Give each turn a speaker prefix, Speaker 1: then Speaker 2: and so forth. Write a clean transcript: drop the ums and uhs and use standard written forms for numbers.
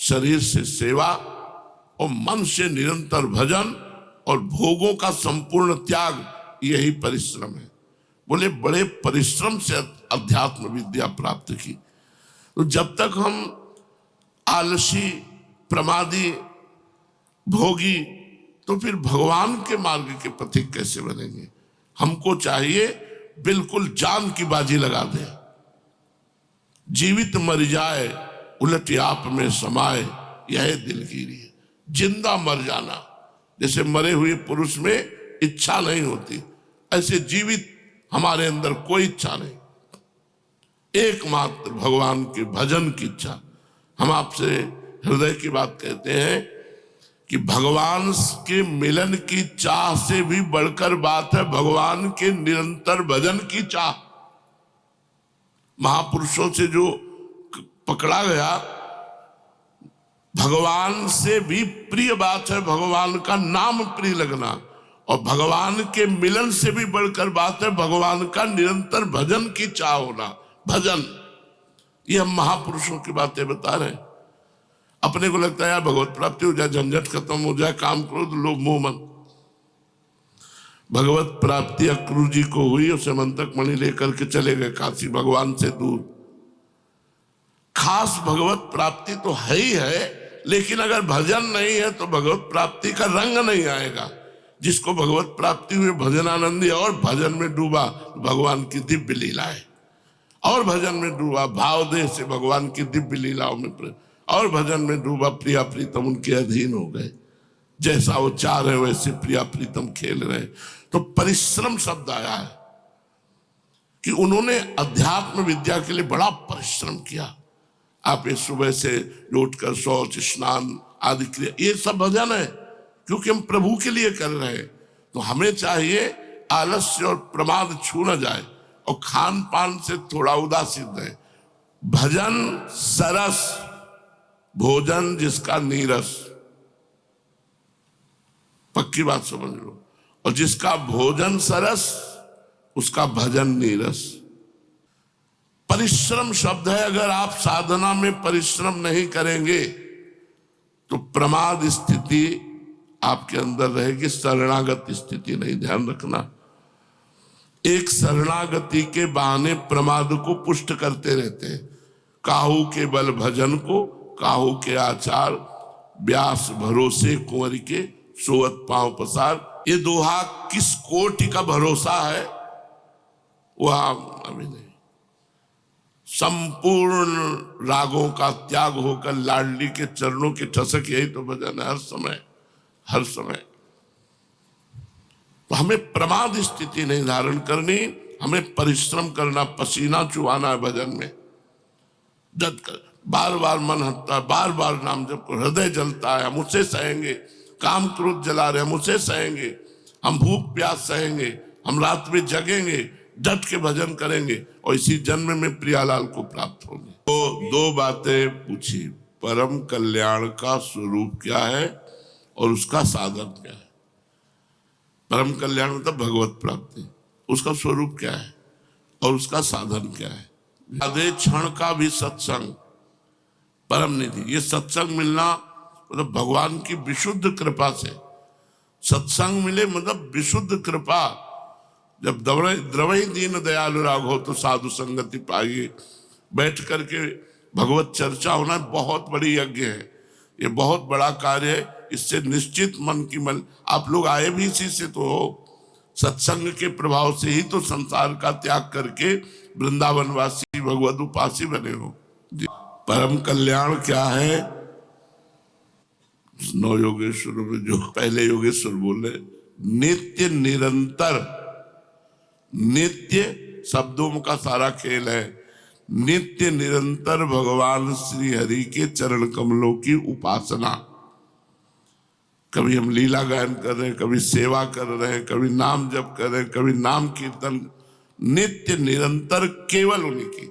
Speaker 1: शरीर से सेवा और मन से निरंतर भजन और भोगों का संपूर्ण त्याग, यही परिश्रम है। बोले बड़े परिश्रम से अध्यात्म विद्या प्राप्त की। तो जब तक हम आलसी, प्रमादी, भोगी, तो फिर भगवान के मार्ग के पथिक कैसे बनेंगे? हमको चाहिए बिल्कुल जान की बाजी लगा दे। जीवित मर जाए उलट आप में समाए, यह दिलगीरी है। जिंदा मर जाना, जैसे मरे हुए पुरुष में इच्छा नहीं होती, ऐसे जीवित हमारे अंदर कोई इच्छा नहीं, एकमात्र भगवान के भजन की इच्छा। हम आपसे हृदय की बात कहते हैं कि भगवान के मिलन की चाह से भी बढ़कर बात है भगवान के निरंतर भजन की चाह। महापुरुषों से जो पकड़ा गया, भगवान से भी प्रिय बात है भगवान का नाम प्रिय लगना, और भगवान के मिलन से भी बढ़कर बात है भगवान का निरंतर भजन की चाह होना। भजन, ये हम महापुरुषों की बातें बता रहे हैं। अपने को लगता है यार भगवत प्राप्ति हो जाए, झंझट खत्म हो जाए, काम क्रोध लोभ मोह मन। भगवत प्राप्ति अक्रूर जी को हुई, उसे मंतक मणि लेकर के चले गए काशी, भगवान से दूर। खास भगवत प्राप्ति तो है ही है, लेकिन अगर भजन नहीं है तो भगवत प्राप्ति का रंग नहीं आएगा। जिसको भगवत प्राप्ति हुई भजनानंदी और भजन में डूबा, भगवान की दिव्य लीला है। और भजन में डूबा, भाव देह से भगवान की दिव्य लीलाओं में, और भजन में डूबा, प्रिया प्रीतम उनके अधीन हो गए। जैसा वो चाह रहे वैसे प्रिया प्रीतम खेल रहे। तो परिश्रम शब्द आया है कि उन्होंने अध्यात्म विद्या के लिए बड़ा परिश्रम किया। आप ये सुबह से उठकर शौच, स्नान आदि क्रिया, ये सब भजन है, क्योंकि हम प्रभु के लिए कर रहे हैं। तो हमें चाहिए आलस्य और प्रमाद छू न जाए, और खान पान से थोड़ा उदासीन रहे। भजन सरस, भोजन जिसका नीरस, पक्की बात समझ लो। और जिसका भोजन सरस उसका भजन नीरस। परिश्रम शब्द है, अगर आप साधना में परिश्रम नहीं करेंगे तो प्रमाद स्थिति आपके अंदर रहेगी, शरणागत स्थिति नहीं। ध्यान रखना, एक शरणागति के बहाने प्रमाद को पुष्ट करते रहते हैं। काहू के बल भजन को, काहू के आचार, व्यास भरोसे कुंवर के, सोवत पांव पसार। ये दोहा किस कोटि का भरोसा है वह अभी नहीं। संपूर्ण रागों का त्याग होकर लाडली के चरणों की ठसक, यही तो भजन है हर समय, हर समय। तो हमें प्रमाद स्थिति नहीं धारण करनी, हमें परिश्रम करना, पसीना चुहाना है भजन में। डट कर बार बार मन हटता है, बार बार नाम जप को हृदय जलता है, हम उसे सहेंगे। काम क्रोध जला रहे, हम उसे सहेंगे। हम भूख प्यास सहेंगे, हम रात में जगेंगे, डट के भजन करेंगे, और इसी जन्म में प्रियालाल को प्राप्त होंगे। तो दो बातें पूछी, परम कल्याण का स्वरूप क्या है और उसका साधन क्या है। परम कल्याण मतलब भगवत प्राप्ति, उसका स्वरूप क्या है और उसका साधन क्या है। आधे क्षण का भी सत्संग परम निधि। ये सत्संग मिलना मतलब भगवान की विशुद्ध कृपा से सत्संग मिले, मतलब विशुद्ध कृपा। जब द्रवई दीन दयालु राघो तो साधु संगति पाइए, बैठ करके भगवत चर्चा होना बहुत बड़ी यज्ञ है, ये बहुत बड़ा कार्य है। इससे निश्चित मन की मन, आप लोग आए भी इसी से तो हो, सत्संग के प्रभाव से ही तो संसार का त्याग करके वृंदावनवासी भगवत उपासी बने हो। परम कल्याण क्या है? नौ योगेश्वर में जो पहले योगेश्वर बोले, नित्य निरंतर। नित्य शब्दों का सारा खेल है। नित्य निरंतर भगवान श्री हरि के चरण कमलों की उपासना। कभी हम लीला गायन कर रहे हैं, कभी सेवा कर रहे हैं, कभी नाम जप कर रहे हैं, कभी नाम कीर्तन। नित्य निरंतर केवल उन्हीं की।